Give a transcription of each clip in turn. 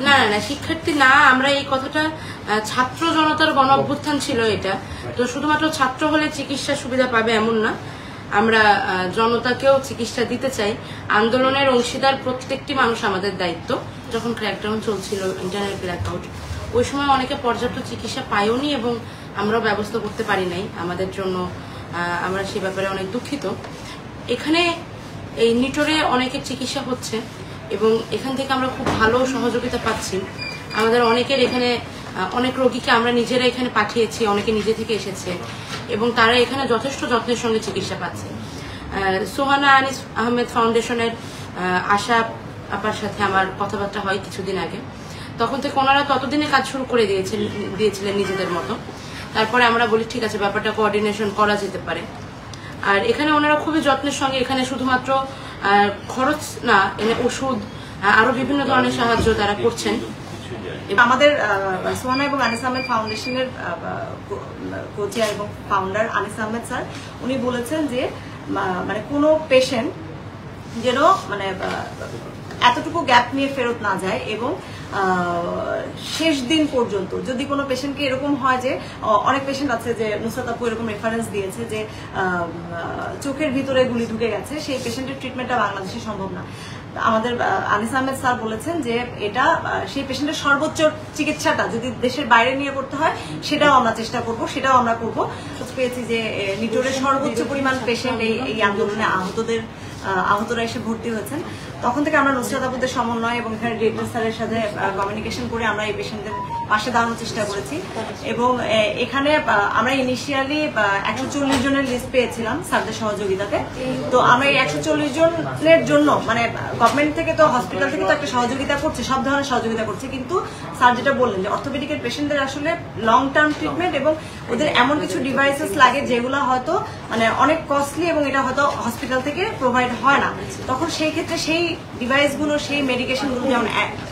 না না না শিক্ষার্থী না, আমরা এই কথাটা ছাত্র জনতার গণ অভ্যুত্থান ছিল এটা। তো শুধুমাত্র ছাত্র হলে চিকিৎসা সুবিধা পাবে এমন না, আমরা জনতাকেও চিকিৎসা দিতে চাই। আন্দোলনের অংশীদার প্রত্যেকটি মানুষ আমাদের দায়িত্ব। যখন ক্র্যাকডাউন চলছিল, ইন্টারনেট ব্ল্যাকআউট, ওই সময় অনেকে পর্যাপ্ত চিকিৎসা পায়ওনি এবং আমরাও ব্যবস্থা করতে পারি নাই আমাদের জন্য। আমরা সে ব্যাপারে অনেক দুঃখিত। এখানে এই নিটোরে অনেকের চিকিৎসা হচ্ছে এবং এখান থেকে আমরা খুব ভালো সহযোগিতা পাচ্ছি। আমাদের অনেকের এখানে অনেক রোগীকে আমরা নিজেরা এখানে পাঠিয়েছি, অনেকে নিজে থেকে এসেছে এবং তারা এখানে যথেষ্ট যত্নের সঙ্গে চিকিৎসা পাচ্ছে। সোহানা আনিস আহমেদ ফাউন্ডেশনের আশা আপার সাথে আমার কথাবার্তা হয় কিছুদিন আগে। তখন থেকে ওনারা ততদিনে কাজ শুরু করে দিয়েছিলেন নিজেদের মতো। তারপরে আমরা বলি ঠিক আছে, ব্যাপারটা কোঅর্ডিনেশন করা যেতে পারে। আর এখানে ওনারা খুবই যত্নের সঙ্গে এখানে শুধুমাত্র খরচ না, এনে ওষুধ আরো বিভিন্ন ধরনের সাহায্য তারা করছেন। আমাদের সোহানা এবং আনিস আহমেদ ফাউন্ডেশনের কোচিয়ার এবং ফাউন্ডার আনিস আহমেদ স্যার উনি বলেছেন যে মানে কোনো পেশেন্ট যেন মানে এতটুকু গ্যাপ নিয়ে ফেরত না যায় এবং শেষ দিন পর্যন্ত যদি কোনো পেশেন্টকে এরকম হয় যে অনেক পেশেন্ট আছে যে নুসরাত আপু এরকম রেফারেন্স দিয়েছে যে চোখের ভিতরে গুলি ঢুকে গেছে, সেই পেশেন্টের ট্রিটমেন্টটা বাংলাদেশে সম্ভব না। আমাদের আনিস আহমেদ স্যার বলেছেন যে এটা সেই পেশেন্টের সর্বোচ্চ চিকিৎসাটা যদি দেশের বাইরে নিয়ে করতে হয় সেটাও আমরা চেষ্টা করব, সেটাও আমরা করবো। পেয়েছি যে নিটোরের সর্বোচ্চ পরিমাণ পেশেন্ট এই আন্দোলনে আহতরা এসে ভর্তি হয়েছেন। তখন থেকে আমরা নুসরাত আপুদের সমন্বয় এবং এখানে ডিরেক্টর স্যারের সাথে কমিউনিকেশন করে আমরা এই পেশেন্টদের পাশে দাঁড়ানোর চেষ্টা করেছি এবং এখানে আমরা ইনিশিয়ালি 140 জনের লিস্ট পেয়েছিলাম স্যারদের সহযোগিতাতে। তো আমরা এই 140 জনের জন্য মানে গভর্নমেন্ট থেকে তো হসপিটাল থেকে তো একটা সহযোগিতা করছে, সব ধরনের সহযোগিতা করছে, কিন্তু স্যার যেটা বললেন যে অর্থোপেডিকের পেশেন্টদের আসলে লং টার্ম ট্রিটমেন্ট এবং ওদের এমন কিছু ডিভাইসেস লাগে যেগুলো হয়তো মানে অনেক কস্টলি এবং এটা হয়তো হসপিটাল থেকে প্রোভাইড হয় না। তখন সেই ক্ষেত্রে সেই ডিভাইসগুলো, সেই মেডিকেশনগুলো, যেমন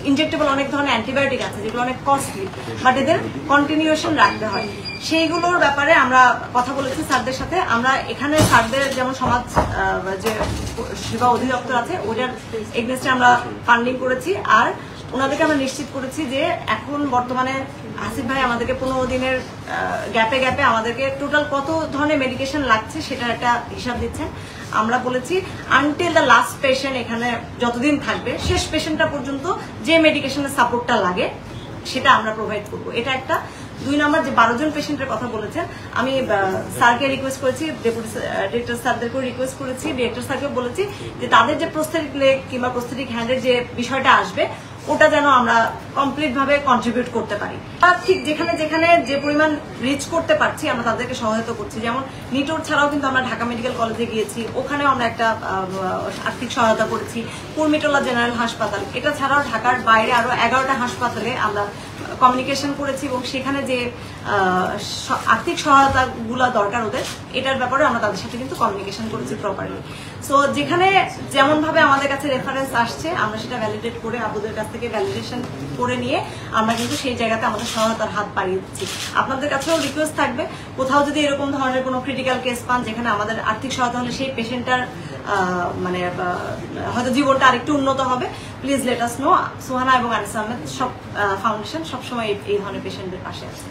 ইনজেক্টেবল অনেক ধরনের অ্যান্টিবায়োটিক আছে যেগুলো অনেক কস্টলি, বাট এদের কন্টিনিউশন রাখতে হয়, সেইগুলোর ব্যাপারে আমরা কথা বলেছি স্যারদের সাথে। আমরা এখানে স্যারদের যেমন সমাজ যে সেবা অধিদপ্তর আছে ওটার এগেইনস্টে আমরা ফান্ডিং করেছি, আর ওনাদেরকে আমরা নিশ্চিত করেছি যে এখন বর্তমানে আসিফ ভাই আমাদেরকে 15 দিনের গ্যাপে গ্যাপে আমাদেরকে টোটাল কত ধরনের মেডিকেশন লাগছে সেটার একটা হিসাব দিচ্ছেন। আমরা বলেছি আনটিল দ্য লাস্ট পেশেন্ট এখানে যতদিন থাকবে শেষ পেশেন্টটা পর্যন্ত যে মেডিকেশনের সাপোর্টটা লাগে সেটা আমরা প্রোভাইড করবো। এটা একটা। 2 নম্বর যে 12 জন পেশেন্টের কথা বলেছেন, আমি স্যারকে রিকোয়েস্ট করেছি, ডেপুটি ডিরেক্টর স্যারদেরকেও রিকোয়েস্ট করেছি, ডিরেক্টর স্যারকেও বলেছি যে তাদের যে প্রস্থেটিক লেগ কিংবা প্রস্থেটিক হ্যান্ডের যে বিষয়টা আসবে ওটা যেন আমরা কমপ্লিট ভাবে কন্ট্রিবিউট করতে পারি। ঠিক যেখানে যেখানে যে পরিমাণ রিচ করতে পারছি আমরা তাদেরকে সহায়তা করছি। যেমন নিটোর ছাড়াও কিন্তু আমরা ঢাকা মেডিকেল কলেজে গিয়েছি, ওখানেও আমরা একটা আর্থিক সহায়তা করেছি। কুর্মিটোলা জেনারেল হাসপাতাল, এটা ছাড়াও ঢাকার বাইরে আরো 11টা হাসপাতালে আমরা কমিউনিকেশন করেছি এবং সেখানে যে আর্থিক সহায়তা গুলা দরকার ওদের, এটার ব্যাপারে আমরা তাদের সাথে কিন্তু কমিউনিকেশন করেছি প্রপারলি। সো যেখানে যেমন ভাবে আমাদের কাছে রেফারেন্স আসছে আমরা সেটা ভ্যালিডেট করে আপুদের কাছ থেকে ভ্যালিডেশন করে নিয়ে আমরা কিন্তু সেই জায়গাতে আমাদের সহায়তার হাত বাড়িয়ে দিচ্ছি। আপনাদের কাছেও রিকোয়েস্ট থাকবে, কোথাও যদি এরকম ধরনের কোনো ক্রিটিক্যাল কেস পান যেখানে আমাদের আর্থিক সহায়তা হলে সেই পেশেন্টটার মানে হয়তো জীবনটা আরেকটু উন্নত হবে, please let us no. Sohana এবং আনিস আহমেদ সব ফাউন্ডেশন সবসময় এই ধরনের পেশেন্টদের পাশে আছে।